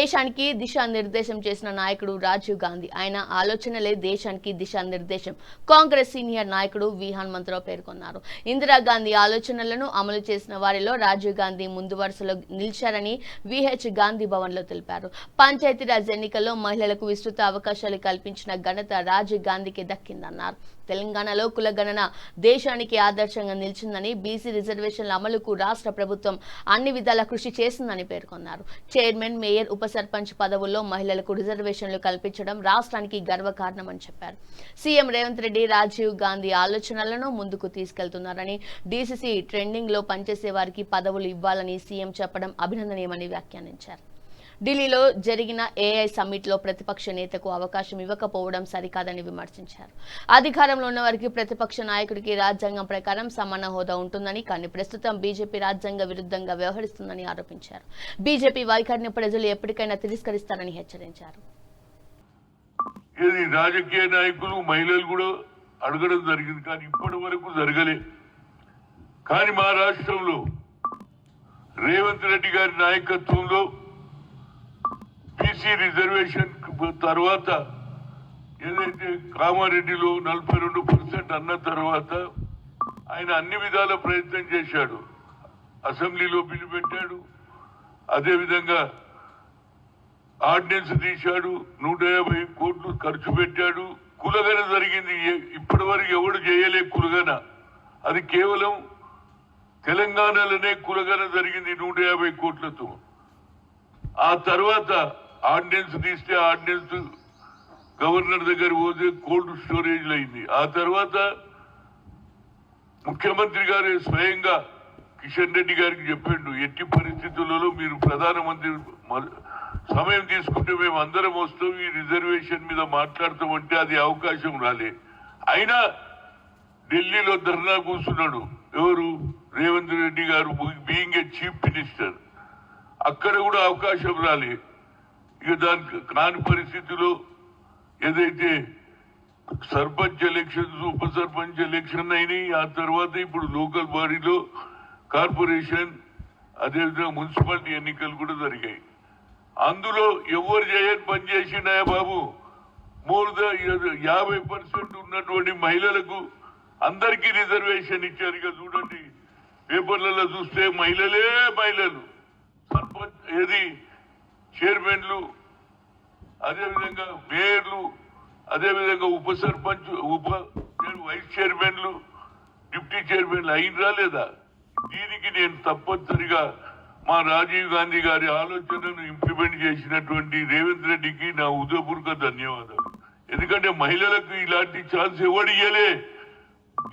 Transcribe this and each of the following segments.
దేశానికి దిశానిర్దేశం చేసిన నాయకుడు రాజీవ్ గాంధీ. ఆయన ఆలోచనలే దేశానికి దిశానిర్దేశం. కాంగ్రెస్ సీనియర్ నాయకుడు వి హనుమంతరావు పేర్కొన్నారు. ఇందిరాగాంధీ ఆలోచనలను అమలు చేసిన వారిలో రాజీవ్ గాంధీ ముందు వరుసలో నిలిచారని విహెచ్ గాంధీ భవన్ లో తెలిపారు. పంచాయతీరాజ్ ఎన్నికల్లో మహిళలకు విస్తృత అవకాశాలు కల్పించిన ఘనత రాజీవ్ గాంధీకి దక్కిందన్నారు. తెలంగాణలో కులగణన దేశానికి ఆదర్శంగా నిలిచిందని, బీసీ రిజర్వేషన్ల అమలుకు రాష్ట్ర ప్రభుత్వం అన్ని విధాలా కృషి చేసిందని పేర్కొన్నారు. చైర్మన్, మేయర్, ఉప సర్పంచ్ పదవుల్లో మహిళలకు రిజర్వేషన్లు కల్పించడం రాష్ట్రానికి గర్వకారణమని చెప్పారు. సీఎం రేవంత్ రెడ్డి రాజీవ్ గాంధీ ఆలోచనలను ముందుకు తీసుకెళ్తున్నారని, డీసీసీ ట్రెండింగ్ లో పనిచేసే వారికి పదవులు ఇవ్వాలని సీఎం చెప్పడం అభినందనీయమని వ్యాఖ్యానించారు. ఢిల్లీలో జరిగిన ఏఐ సమ్మిట్ లో ప్రతిపక్ష నేతకు అవకాశం ఇవ్వకపోవడం సరికాదని విమర్శించారు. అధికారంలో ఉన్న వారికి ప్రతిపక్ష నాయకుడికి రాజ్యాంగం ప్రకారం సమాన హోదా ఉంటుందని, కానీ ప్రస్తుతం బీజేపీ రాజ్యాంగ విరుద్ధంగా వ్యవహరిస్తుందని ఆరోపించారు. బీజేపీ వైఖరిని ప్రజలు ఎప్పటికైనా తిరస్కరిస్తారని హెచ్చరించారు. రాజకీయ నాయకులు మహిళలు కూడా అడగడం జరిగింది, కానీ ఇప్పటి వరకు జరగలే. కానీ మా రాష్ట్రంలో రేవంత్ రెడ్డి గారి నాయకత్వంలో బీసీ రిజర్వేషన్ తర్వాత ఏదైతే కామారెడ్డిలో 42% అన్న తర్వాత ఆయన అన్ని విధాల ప్రయత్నం చేశాడు. అసెంబ్లీలో బిల్లు పెట్టాడు, అదేవిధంగా ఆర్డినెన్స్ తీశాడు, 150 కోట్లు ఖర్చు పెట్టాడు. కులగన జరిగింది, ఇప్పటి వరకు ఎవడు చేయలే కులగన. అది కేవలం తెలంగాణలోనే కులగన జరిగింది 150 కోట్లతో. ఆ తర్వాత ఆర్డినెన్స్ తీస్తే ఆర్డినెన్స్ గవర్నర్ దగ్గర పోతే కోల్డ్ స్టోరేజ్ అయింది. ఆ తర్వాత ముఖ్యమంత్రి గారు స్వయంగా కిషన్ రెడ్డి గారికి చెప్పిండు, ఎట్టి పరిస్థితులలో మీరు ప్రధానమంత్రి సమయం తీసుకుంటే మేము అందరం వస్తాం, ఈ రిజర్వేషన్ మీద మాట్లాడతామంటే అది అవకాశం రాలే. అయినా ఢిల్లీలో ధర్నా కూర్చున్నాడు ఎవరు, రేవంత్ రెడ్డి గారు, బీయింగ్ ఏ చీఫ్ మినిస్టర్. అక్కడ కూడా అవకాశం రాలే. ఇక దానికి కాని పరిస్థితిలో ఏదైతే సర్పంచ్ ఎలక్షన్స్, ఉప సర్పంచ్ ఎలక్షన్ అయినాయి. ఆ తర్వాత ఇప్పుడు లోకల్ బాడీలో కార్పొరేషన్, అదేవిధంగా మున్సిపాలిటీ ఎన్నికలు కూడా జరిగాయి. అందులో ఎవరు చేయని పని చేసినాయా బాబు, మోర్ ద 50% ఉన్నటువంటి మహిళలకు అందరికీ రిజర్వేషన్ ఇచ్చారు. ఇక చూడండి, పేపర్లలో చూస్తే మహిళలు సర్పంచ్, ఏది చైర్మన్లు, అదేవిధంగా మేయర్లు, అదేవిధంగా ఉప సర్పంచ్, వైస్ చైర్మన్లు, డిప్యూటీ చైర్మన్లు అయినరా లేదా? దీనికి నేను తప్పనిసరిగా మా రాజీవ్ గాంధీ గారి ఆలోచనను ఇంప్లిమెంట్ చేసినటువంటి రేవంత్ రెడ్డికి నా హృదయపూర్వక ధన్యవాదాలు. ఎందుకంటే మహిళలకు ఇలాంటి ఛాన్స్ ఎవడు ఇయ్యలే.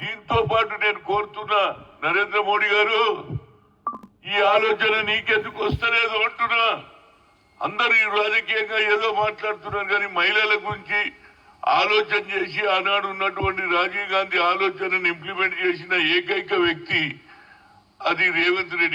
దీంతో పాటు నేను కోరుతున్నా, నరేంద్ర మోడీ గారు, ఈ ఆలోచన నీకెందుకు వస్తలేదు అంటున్నా. అందరూ రాజకీయంగా ఏదో మాట్లాడుతున్నారు, కానీ మహిళల గురించి ఆలోచన చేసి ఆనాడు ఉన్నటువంటి రాజీవ్ గాంధీ ఆలోచనను ఇంప్లిమెంట్ చేసిన ఏకైక వ్యక్తి అది రేవంత్ రెడ్డి.